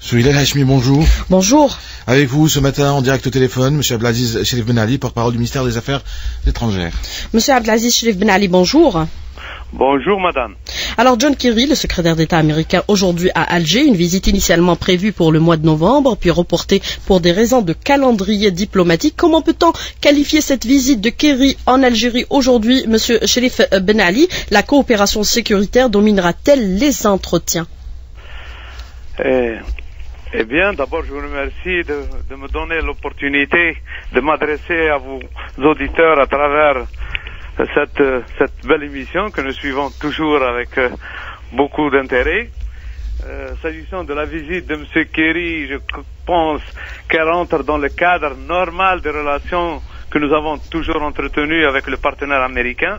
Souhilal Hachmi, bonjour. Bonjour. Avec vous ce matin en direct au téléphone, M. Abdelaziz Cherif Ben Ali, porte-parole du ministère des Affaires étrangères. M. Abdelaziz Cherif Ben Ali, bonjour. Bonjour madame. Alors John Kerry, le secrétaire d'État américain, aujourd'hui à Alger, une visite initialement prévue pour le mois de novembre, puis reportée pour des raisons de calendrier diplomatique. Comment peut-on qualifier cette visite de Kerry en Algérie aujourd'hui, M. Cherif Ben Ali? La coopération sécuritaire dominera-t-elle les entretiens? Eh bien, d'abord, je vous remercie de me donner l'opportunité de m'adresser à vos auditeurs à travers cette belle émission que nous suivons toujours avec beaucoup d'intérêt. S'agissant de la visite de M. Kerry, je pense qu'elle entre dans le cadre normal des relations que nous avons toujours entretenues avec le partenaire américain.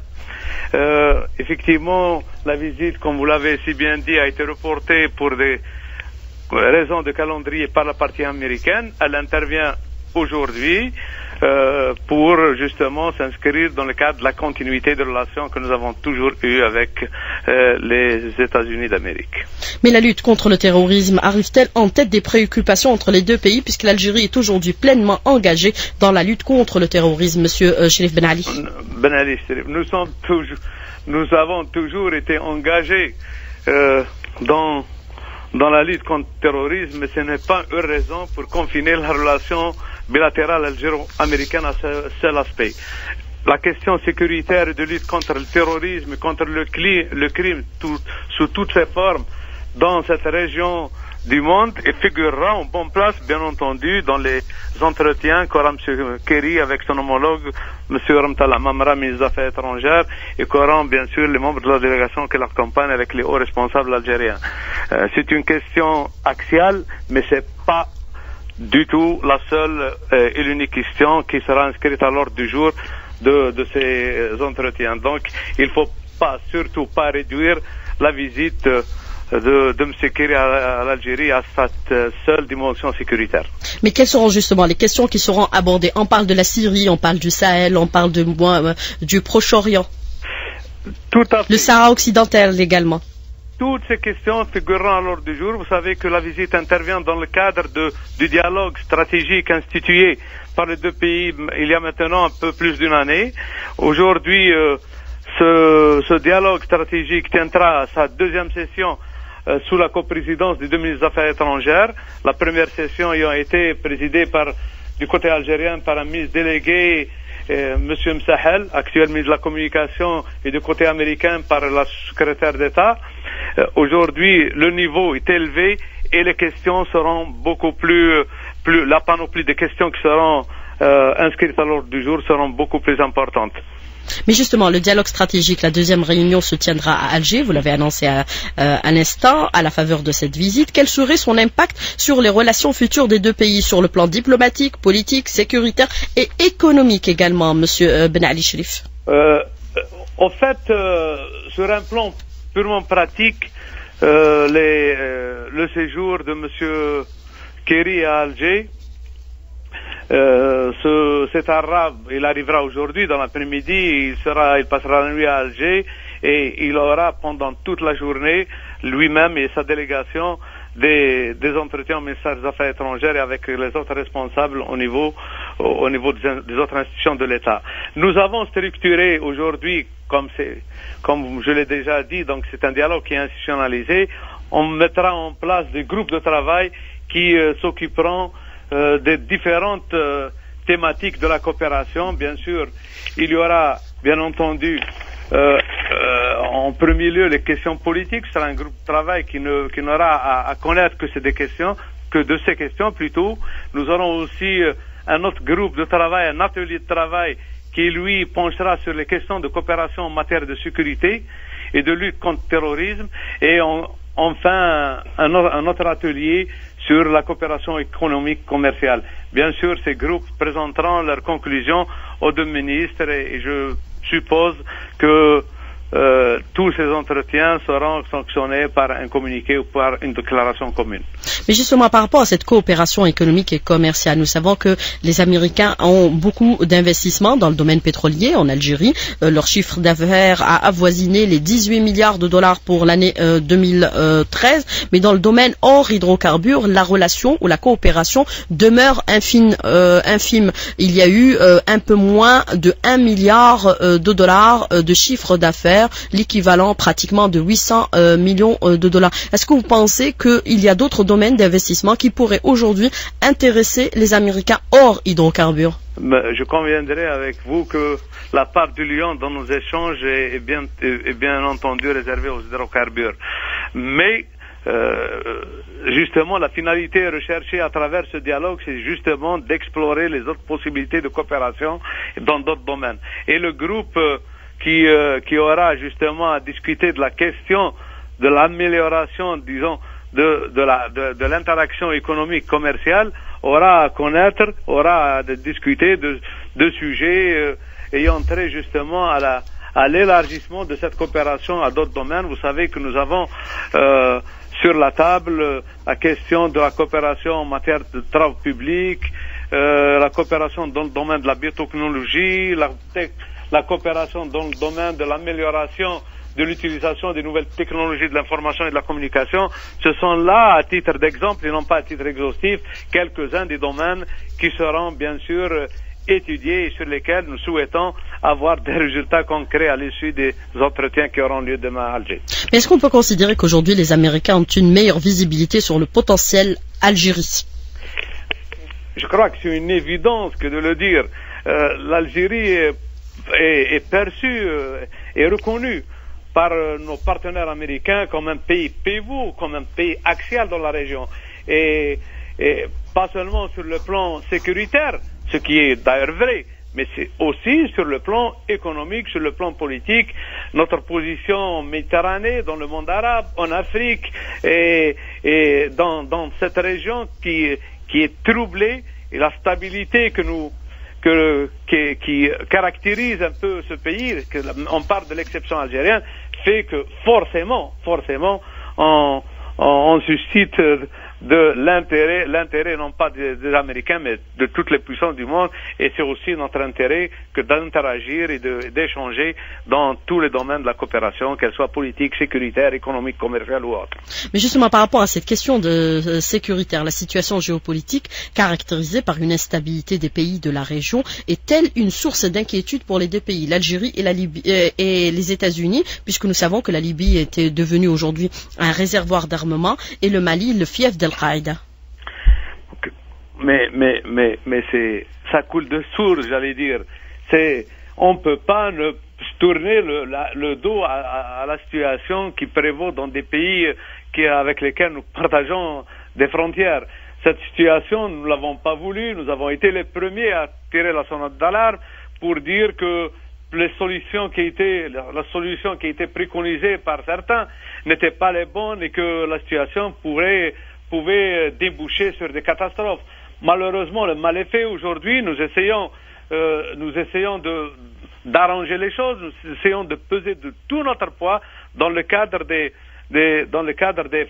Effectivement, la visite, comme vous l'avez si bien dit, a été reportée pour des raisons de calendrier par la partie américaine. Elle intervient aujourd'hui pour justement s'inscrire dans le cadre de la continuité de relations que nous avons toujours eues avec les États-Unis d'Amérique. Mais la lutte contre le terrorisme arrive-t-elle en tête des préoccupations entre les deux pays, puisque l'Algérie est aujourd'hui pleinement engagée dans la lutte contre le terrorisme, Monsieur Cherif Ben Ali? Ben Ali, nous avons toujours été engagés dans la lutte contre le terrorisme, mais ce n'est pas une raison pour confiner la relation bilatérale algéro-américaine à ce seul aspect. La question sécuritaire et de lutte contre le terrorisme, contre le crime sous toutes ses formes dans cette région du monde et figurera en bonne place, bien entendu, dans les entretiens qu'aura M. Kerry avec son homologue, M. Ramtala Mamra, ministre des Affaires étrangères, et qu'auront bien sûr les membres de la délégation qui l'accompagnent avec les hauts responsables algériens. C'est une question axiale, mais c'est pas du tout la seule et l'unique question qui sera inscrite à l'ordre du jour de ces entretiens. Donc, il ne faut surtout pas réduire la visite de M. Kerry à l'Algérie à cette seule dimension sécuritaire. Mais quelles seront justement les questions qui seront abordées? On parle de la Syrie, on parle du Sahel, on parle du Proche-Orient, tout à fait. Le Sahara occidental également. Toutes ces questions figureront à l'ordre du jour. Vous savez que la visite intervient dans le cadre du dialogue stratégique institué par les deux pays il y a maintenant un peu plus d'une année. Aujourd'hui, ce dialogue stratégique tiendra à sa deuxième session sous la coprésidence des deux ministres des Affaires étrangères. La première session ayant été présidée du côté algérien par un ministre délégué, M. Msahel, actuel ministre de la Communication, et du côté américain par la secrétaire d'État. Aujourd'hui, le niveau est élevé et les questions seront beaucoup plus la panoplie de questions qui seront inscrites à l'ordre du jour seront beaucoup plus importantes. Mais justement, le dialogue stratégique, la deuxième réunion se tiendra à Alger, vous l'avez annoncé à un instant, à la faveur de cette visite. Quel serait son impact sur les relations futures des deux pays, sur le plan diplomatique, politique, sécuritaire et économique également, Monsieur Ben Ali Cherif? En fait, sur un plan purement pratique, le séjour de Monsieur Kerry à Alger, cet arabe, il arrivera aujourd'hui dans l'après-midi, il passera la nuit à Alger et il aura pendant toute la journée lui-même et sa délégation des entretiens au ministère des Affaires étrangères et avec les autres responsables au niveau des autres institutions de l'État. Nous avons structuré aujourd'hui, comme je l'ai déjà dit, donc c'est un dialogue qui est institutionnalisé. On mettra en place des groupes de travail qui s'occuperont des différentes thématiques de la coopération. Bien sûr, il y aura, bien entendu, en premier lieu, les questions politiques. Ce sera un groupe de travail qui n'aura à connaître que de ces questions plutôt. Nous aurons aussi un autre groupe de travail, un atelier de travail qui, lui, penchera sur les questions de coopération en matière de sécurité et de lutte contre le terrorisme. Et enfin, un autre atelier sur la coopération économique commerciale. Bien sûr, ces groupes présenteront leurs conclusions aux deux ministres et je suppose que tous ces entretiens seront sanctionnés par un communiqué ou par une déclaration commune. Mais justement, par rapport à cette coopération économique et commerciale, nous savons que les Américains ont beaucoup d'investissements dans le domaine pétrolier en Algérie. Leur chiffre d'affaires a avoisiné les 18 milliards de dollars pour l'année 2013. Mais dans le domaine hors hydrocarbures, la relation ou la coopération demeure infime. Il y a eu un peu moins de 1 milliard de dollars de chiffre d'affaires, l'équivalent pratiquement de 800 millions de dollars. Est-ce que vous pensez qu'il y a d'autres domaines d'investissement qui pourraient aujourd'hui intéresser les Américains hors hydrocarbures? Je conviendrai avec vous que la part du lion dans nos échanges est bien entendu réservée aux hydrocarbures. Mais justement, la finalité recherchée à travers ce dialogue, c'est justement d'explorer les autres possibilités de coopération dans d'autres domaines. Et le groupe qui aura justement à discuter de la question de l'amélioration, disons, de l'interaction économique commerciale, aura à discuter de sujets ayant trait justement à l'élargissement de cette coopération à d'autres domaines. Vous savez que nous avons sur la table la question de la coopération en matière de travaux publics, la coopération dans le domaine de la biotechnologie, la coopération dans le domaine de l'amélioration de l'utilisation des nouvelles technologies de l'information et de la communication. Ce sont là, à titre d'exemple et non pas à titre exhaustif, quelques-uns des domaines qui seront bien sûr étudiés et sur lesquels nous souhaitons avoir des résultats concrets à l'issue des entretiens qui auront lieu demain à Alger. Mais est-ce qu'on peut considérer qu'aujourd'hui les Américains ont une meilleure visibilité sur le potentiel Algérie? Je crois que c'est une évidence que de le dire. L'Algérie est perçue et reconnue par nos partenaires américains comme un pays pivot, comme un pays axial dans la région. Et pas seulement sur le plan sécuritaire, ce qui est d'ailleurs vrai, mais c'est aussi sur le plan économique, sur le plan politique, notre position en Méditerranée, dans le monde arabe, en Afrique et dans cette région qui est troublée, et la stabilité qui caractérise un peu ce pays, on parle de l'exception algérienne, fait que forcément, on suscite de l'intérêt non pas des Américains, mais de toutes les puissances du monde, et c'est aussi notre intérêt que d'interagir et d'échanger dans tous les domaines de la coopération, qu'elle soit politique, sécuritaire, économique, commerciale ou autre. Mais justement, par rapport à cette question de sécuritaire, la situation géopolitique caractérisée par une instabilité des pays de la région est-elle une source d'inquiétude pour les deux pays, l'Algérie et la Libye et les États-Unis, puisque nous savons que la Libye était devenue aujourd'hui un réservoir d'armement et le Mali le fief d'Al-Qaïda? Mais ça coule de source, j'allais dire. On ne peut pas ne tourner le dos à la situation qui prévaut dans des pays avec lesquels nous partageons des frontières. Cette situation, nous ne l'avons pas voulu. Nous avons été les premiers à tirer la sonnette d'alarme pour dire que la solution qui a été préconisée par certains n'était pas les bonnes et que la situation pouvait déboucher sur des catastrophes. Malheureusement, le mal est fait aujourd'hui. Nous essayons d'arranger les choses. Nous essayons de peser de tout notre poids dans le cadre des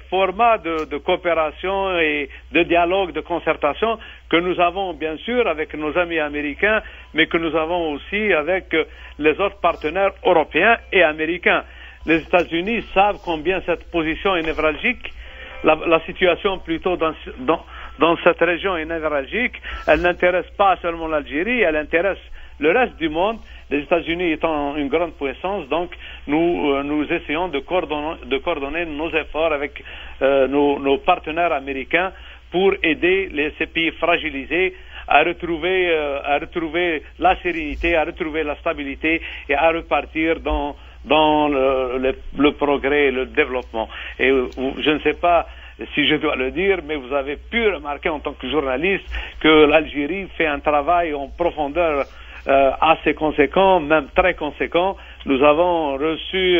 formats de coopération et de dialogue, de concertation que nous avons bien sûr avec nos amis américains, mais que nous avons aussi avec les autres partenaires européens et américains. Les États-Unis savent combien cette position est névralgique. La situation plutôt dans cette région est névralgique. Elle n'intéresse pas seulement l'Algérie, elle intéresse le reste du monde. Les États-Unis étant une grande puissance, donc nous essayons de coordonner nos efforts avec nos partenaires américains pour aider ces pays fragilisés à retrouver la sérénité, à retrouver la stabilité et à repartir dans le progrès et le développement. Et je ne sais pas si je dois le dire, mais vous avez pu remarquer en tant que journaliste que l'Algérie fait un travail en profondeur assez conséquent, même très conséquent. Nous avons reçu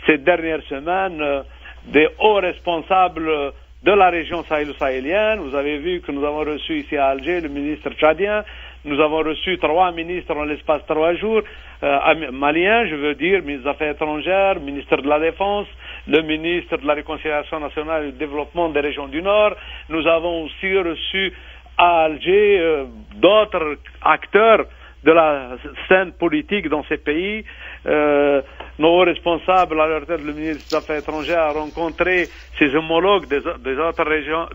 ces dernières semaines des hauts responsables de la région sahélo-sahélienne. Vous avez vu que nous avons reçu ici à Alger le ministre tchadien. Nous avons reçu 3 ministres en l'espace de 3 jours, maliens, je veux dire, ministre des Affaires étrangères, ministre de la Défense, le ministre de la Réconciliation nationale et du développement des régions du Nord. Nous avons aussi reçu à Alger d'autres acteurs de la scène politique dans ces pays. Nos responsables, à leur tête, le ministre des Affaires étrangères, a rencontré ses homologues des autres régions,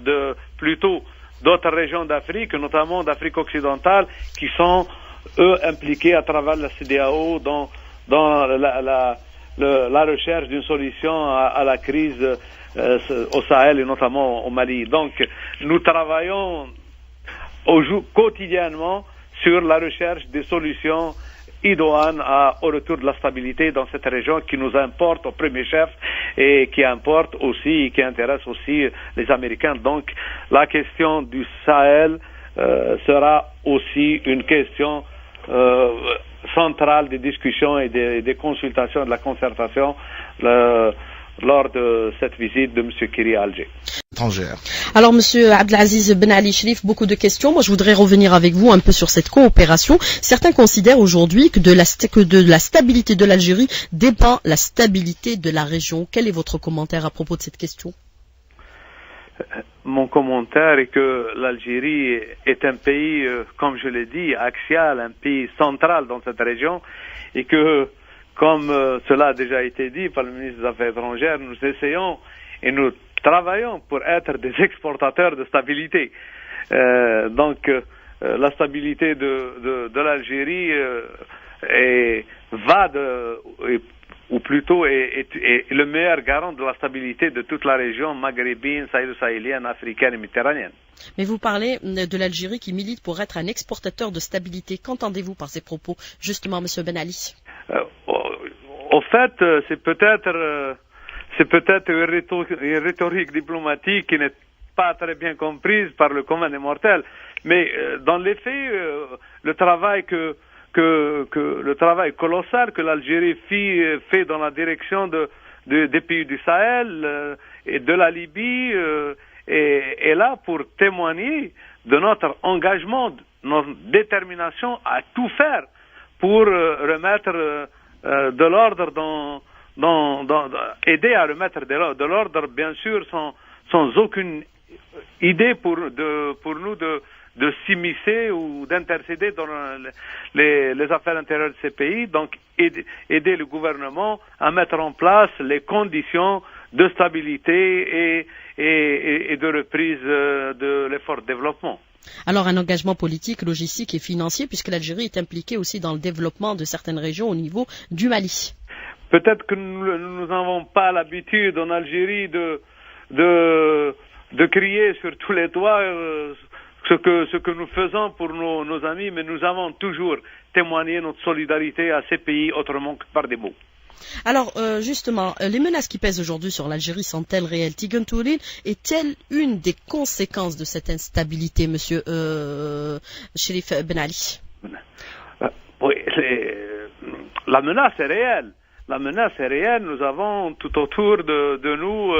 d'autres régions d'Afrique, notamment d'Afrique occidentale, qui sont, eux, impliqués à travers la CEDEAO dans la recherche d'une solution à la crise au Sahel et notamment au Mali. Donc, nous travaillons quotidiennement sur la recherche des solutions idoines au retour de la stabilité dans cette région qui nous importe au premier chef et qui importe aussi, qui intéresse aussi les Américains. Donc, la question du Sahel sera aussi une question centrale des discussions et des consultations, de la concertation lors de cette visite de M. Kiri à Alger. Étrangère. Alors, Monsieur Abdelaziz Ben Ali Cherif, beaucoup de questions. Moi, je voudrais revenir avec vous un peu sur cette coopération. Certains considèrent aujourd'hui que de la stabilité de l'Algérie dépend la stabilité de la région. Quel est votre commentaire à propos de cette question? Mon commentaire est que l'Algérie est un pays, comme je l'ai dit, axial, un pays central dans cette région, et que, comme cela a déjà été dit par le ministre des Affaires étrangères, nous essayons et nous travaillons pour être des exportateurs de stabilité. Donc, la stabilité de l'Algérie ou plutôt est le meilleur garant de la stabilité de toute la région maghrébine, sahélo-sahélienne, africaine et méditerranéenne. Mais vous parlez de l'Algérie qui milite pour être un exportateur de stabilité. Qu'entendez-vous par ces propos, justement, Monsieur Ben Ali? Au fait, c'est peut-être une rhétorique diplomatique qui n'est pas très bien comprise par le commun des mortels. Mais dans les faits, le travail colossal que l'Algérie fait dans la direction des pays du Sahel et de la Libye est là pour témoigner de notre engagement, de notre détermination à tout faire pour remettre de l'ordre aider à remettre de l'ordre, bien sûr, sans aucune idée pour nous de s'immiscer ou d'intercéder dans les affaires intérieures de ces pays. Donc, aider le gouvernement à mettre en place les conditions de stabilité et de reprise de l'effort de développement. Alors, un engagement politique, logistique et financier, puisque l'Algérie est impliquée aussi dans le développement de certaines régions au niveau du Mali. Peut-être que nous n'avons pas l'habitude en Algérie de crier sur tous les toits ce que nous faisons pour nos amis, mais nous avons toujours témoigné notre solidarité à ces pays autrement que par des mots. Alors, justement, les menaces qui pèsent aujourd'hui sur l'Algérie sont-elles réelles? Tigran Tourine est-elle une des conséquences de cette instabilité, Monsieur Cherif Ben Ali? Oui, la menace est réelle. La menace est réelle. Nous avons tout autour de nous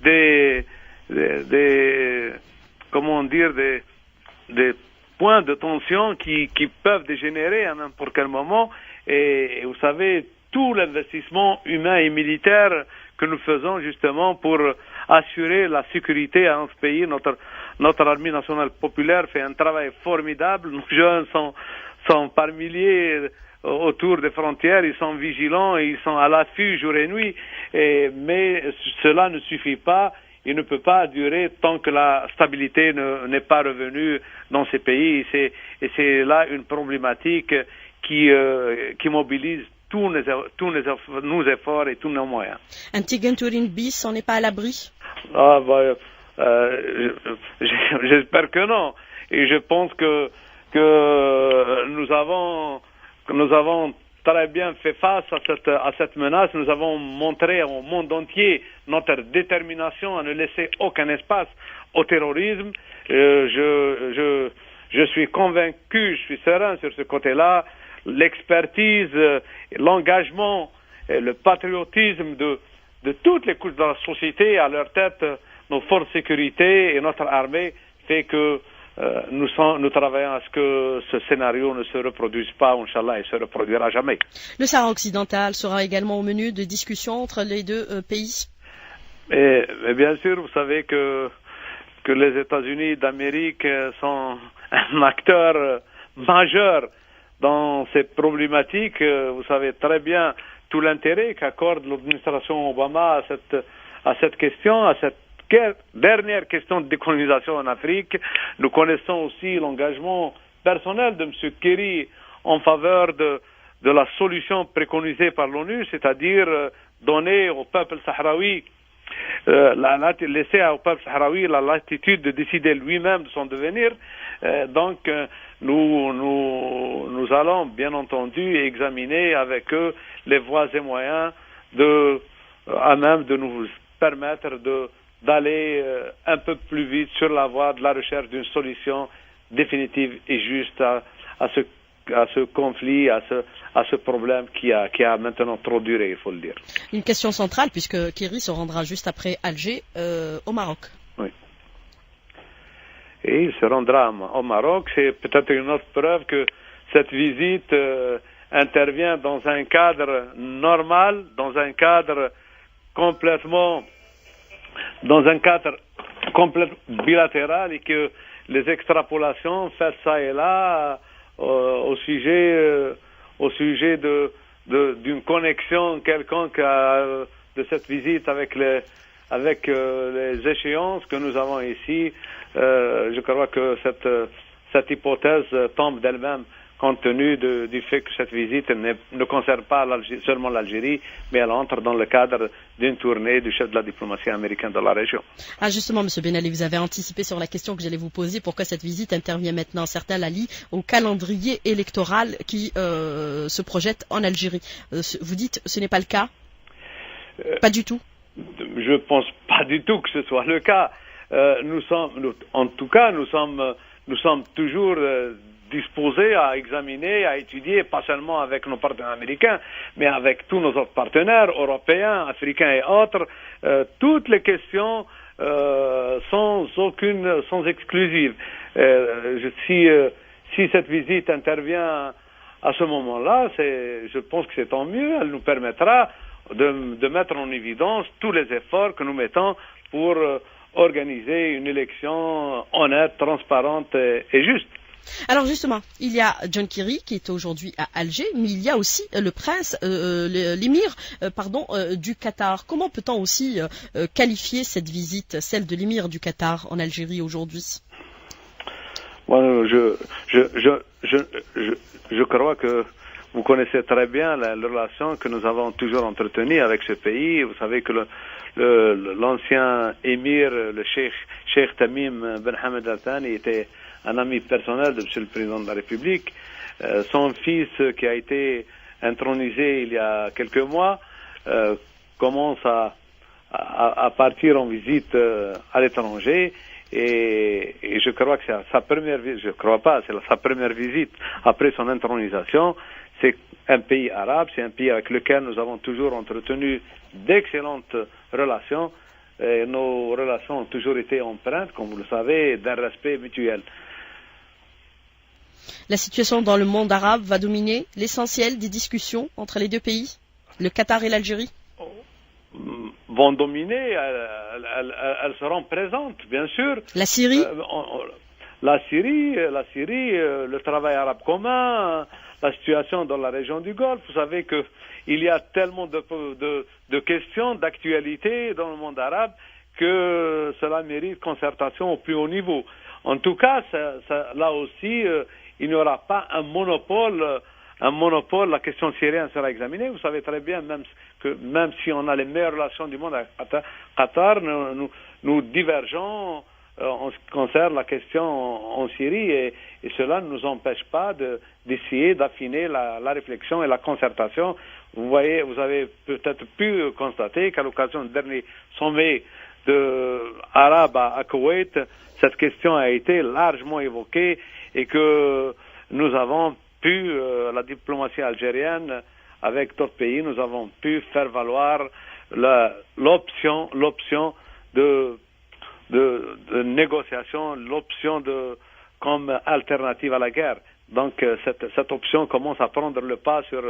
des points de tension qui peuvent dégénérer à n'importe quel moment. Et vous savez, tout l'investissement humain et militaire que nous faisons justement pour assurer la sécurité à notre pays, notre armée nationale populaire fait un travail formidable. Nos jeunes sont par milliers autour des frontières, ils sont vigilants, ils sont à l'affût jour et nuit, mais cela ne suffit pas, il ne peut pas durer tant que la stabilité n'est pas revenue dans ces pays, et c'est là une problématique qui mobilise tous nos efforts et tous nos moyens. Un Tigran Tourine bis, on n'est pas à l'abri? J'espère que non, et je pense que nous avons très bien fait face à cette menace. Nous avons montré au monde entier notre détermination à ne laisser aucun espace au terrorisme. Je suis convaincu, je suis serein sur ce côté-là. L'expertise, l'engagement, et le patriotisme de toutes les couches de la société, à leur tête nos forces de sécurité et notre armée fait que nous travaillons à ce que ce scénario ne se reproduise pas, Inch'Allah, et se reproduira jamais. Le Sahara occidental sera également au menu de discussions entre les deux pays. Et bien sûr, vous savez que les États-Unis d'Amérique sont un acteur majeur dans ces problématiques. Vous savez très bien tout l'intérêt qu'accorde l'administration Obama à cette question, à cette dernière question de décolonisation en Afrique. Nous connaissons aussi l'engagement personnel de M. Kerry en faveur de la solution préconisée par l'ONU, c'est-à-dire donner au peuple sahraoui, laisser au peuple sahraoui la latitude de décider lui-même de son devenir. Donc, nous allons bien entendu examiner avec eux les voies et moyens à même de nous permettre d'aller un peu plus vite sur la voie de la recherche d'une solution définitive et juste à ce conflit, à ce problème qui a maintenant trop duré, il faut le dire. Une question centrale, puisque Kerry se rendra juste après Alger, au Maroc. Oui. Et il se rendra au Maroc. C'est peut-être une autre preuve que cette visite intervient dans un cadre normal, dans un cadre complètement bilatéral, et que les extrapolations faites ça et là au sujet d'une connexion quelconque de cette visite avec les échéances que nous avons ici, je crois que cette hypothèse tombe d'elle-même, compte tenu du fait que cette visite ne concerne pas seulement l'Algérie, mais elle entre dans le cadre d'une tournée du chef de la diplomatie américaine dans la région. Ah, justement, M. Ben Ali, vous avez anticipé sur la question que j'allais vous poser. Pourquoi cette visite intervient maintenant? Certains la lient au calendrier électoral qui se projette en Algérie. Vous dites ce n'est pas le cas? Pas du tout? Je pense pas du tout que ce soit le cas. Nous sommes toujours disposés à examiner, à étudier, pas seulement avec nos partenaires américains, mais avec tous nos autres partenaires européens, africains et autres, toutes les questions sans exclusive. Si cette visite intervient à ce moment-là, je pense que c'est tant mieux. Elle nous permettra de mettre en évidence tous les efforts que nous mettons pour organiser une élection honnête, transparente et juste. Alors justement, il y a John Kerry qui est aujourd'hui à Alger, mais il y a aussi le prince, l'émir, du Qatar. Comment peut-on aussi qualifier cette visite, celle de l'émir du Qatar en Algérie aujourd'hui? Bon, je crois que vous connaissez très bien la relation que nous avons toujours entretenue avec ce pays. Vous savez que l'ancien émir, le Cheikh Tamim Ben Hamad Al Thani, était un ami personnel de M. le Président de la République. Son fils, qui a été intronisé il y a quelques mois, commence à partir en visite à l'étranger, et je crois que c'est sa première visite, sa première visite après son intronisation. C'est un pays arabe, c'est un pays avec lequel nous avons toujours entretenu d'excellentes relations, et nos relations ont toujours été empreintes, comme vous le savez, d'un respect mutuel. La situation dans le monde arabe va dominer l'essentiel des discussions entre les deux pays, le Qatar et l'Algérie? Vont dominer, elles seront présentes, bien sûr. La Syrie? La Syrie, le travail arabe commun, la situation dans la région du Golfe. Vous savez que il y a tellement de questions d'actualité dans le monde arabe que cela mérite concertation au plus haut niveau. En tout cas, là aussi, il n'y aura pas un monopole, la question syrienne sera examinée. Vous savez très bien, même si on a les meilleures relations du monde avec Qatar, nous divergeons en ce qui concerne la question en Syrie, et cela ne nous empêche pas d'essayer d'affiner la réflexion et la concertation. Vous avez peut-être pu constater qu'à l'occasion du dernier sommet arabe à Koweït, cette question a été largement évoquée, et que nous avons pu, la diplomatie algérienne, avec d'autres pays, nous avons pu faire valoir l'option de de négociation, l'option comme alternative à la guerre. Donc cette option commence à prendre le pas sur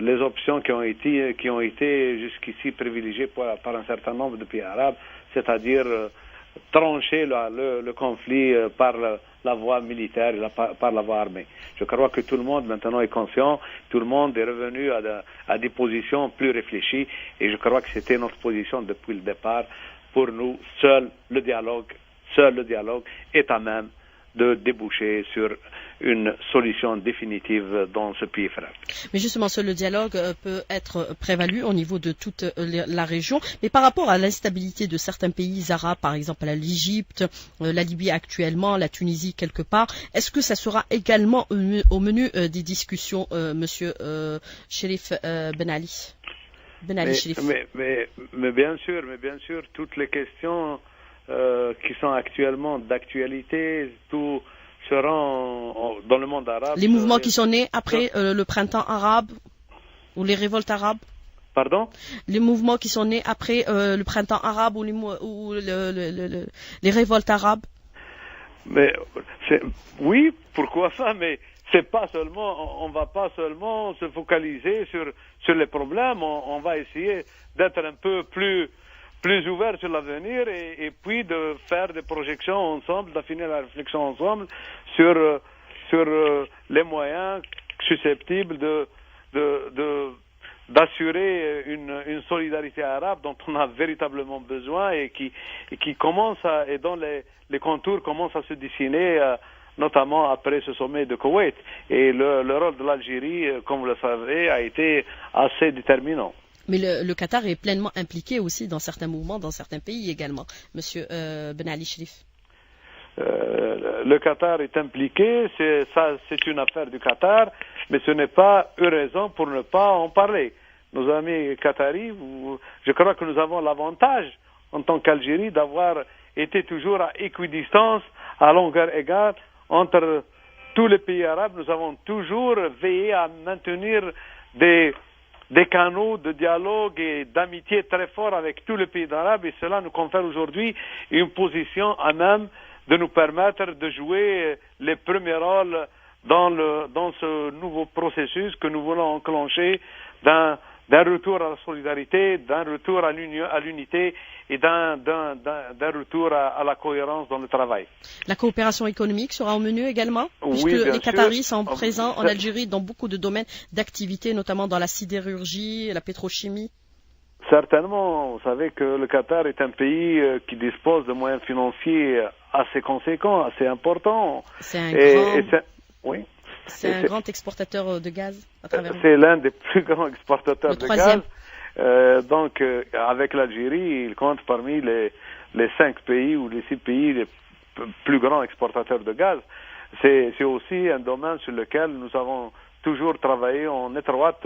les options qui ont été jusqu'ici privilégiées par un certain nombre de pays arabes, c'est-à-dire trancher le conflit par la voie militaire et par la voie armée. Je crois que tout le monde maintenant est conscient, tout le monde est revenu à des positions plus réfléchies, et je crois que c'était notre position depuis le départ. Pour nous, seul le dialogue est à même de déboucher sur une solution définitive dans ce pays frère. Mais justement, seul le dialogue peut être prévalu au niveau de toute la région. Mais par rapport à l'instabilité de certains pays arabes, par exemple l'Égypte, la Libye actuellement, la Tunisie quelque part, est-ce que ça sera également au menu des discussions, Monsieur Cherif Ben Ali? Mais bien sûr, toutes les questions qui sont actuellement d'actualité, tout seront dans le monde arabe. Les mouvements qui sont nés après le printemps arabe ou les révoltes arabes? Pardon? Les mouvements qui sont nés après le printemps arabe ou les révoltes arabes? Mais oui, pourquoi pas, mais c'est pas seulement, on va pas seulement se focaliser sur les problèmes, on va essayer d'être un peu plus ouvert sur l'avenir et puis de faire des projections ensemble, d'affiner la réflexion ensemble sur les moyens susceptibles d'assurer une solidarité arabe dont on a véritablement besoin et qui commence et dont les contours commencent à se dessiner, notamment après ce sommet de Koweït. Et le rôle de l'Algérie, comme vous le savez, a été assez déterminant. Mais le Qatar est pleinement impliqué aussi dans certains mouvements, dans certains pays également, Monsieur Ben Ali Cherif. Le Qatar est impliqué, c'est une affaire du Qatar, mais ce n'est pas une raison pour ne pas en parler. Nos amis qataris, je crois que nous avons l'avantage, en tant qu'Algérie, d'avoir été toujours à équidistance, à longueur égale, entre tous les pays arabes. Nous avons toujours veillé à maintenir des canaux de dialogue et d'amitié très forts avec tous les pays arabes, et cela nous confère aujourd'hui une position à même de nous permettre de jouer les premiers rôles dans ce nouveau processus que nous voulons enclencher d'un retour à la solidarité, d'un retour à l'unité et d'un retour à la cohérence dans le travail. La coopération économique sera au menu également, puisque les Qataris sont présents en Algérie dans beaucoup de domaines d'activité, notamment dans la sidérurgie, la pétrochimie. Certainement, vous savez que le Qatar est un pays qui dispose de moyens financiers assez conséquents, assez importants. C'est un grand exportateur de gaz à travers le monde. C'est l'un des plus grands exportateurs de troisième. Gaz. Donc, avec l'Algérie, il compte parmi les 5 pays ou les 6 pays les plus grands exportateurs de gaz. C'est aussi un domaine sur lequel nous avons toujours travaillé en étroite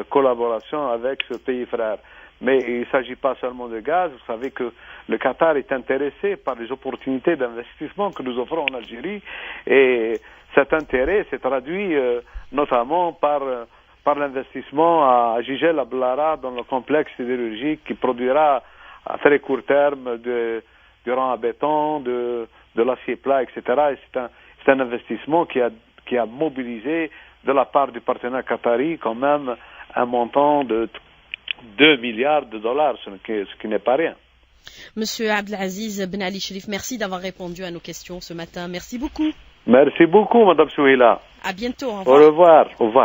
collaboration avec ce pays frère. Mais il ne s'agit pas seulement de gaz. Vous savez que le Qatar est intéressé par les opportunités d'investissement que nous offrons en Algérie, et cet intérêt s'est traduit notamment par l'investissement à Jijel Ablara dans le complexe sidérurgique qui produira à très court terme du rang à béton, de l'acier plat, etc. Et c'est un investissement qui a mobilisé de la part du partenaire qatari quand même un montant de 2 milliards de dollars, ce qui n'est pas rien. Monsieur Abdelaziz Ben Ali Cherif, merci d'avoir répondu à nos questions ce matin. Merci beaucoup. Merci beaucoup, Madame Souhila. À bientôt. Au revoir. Au revoir.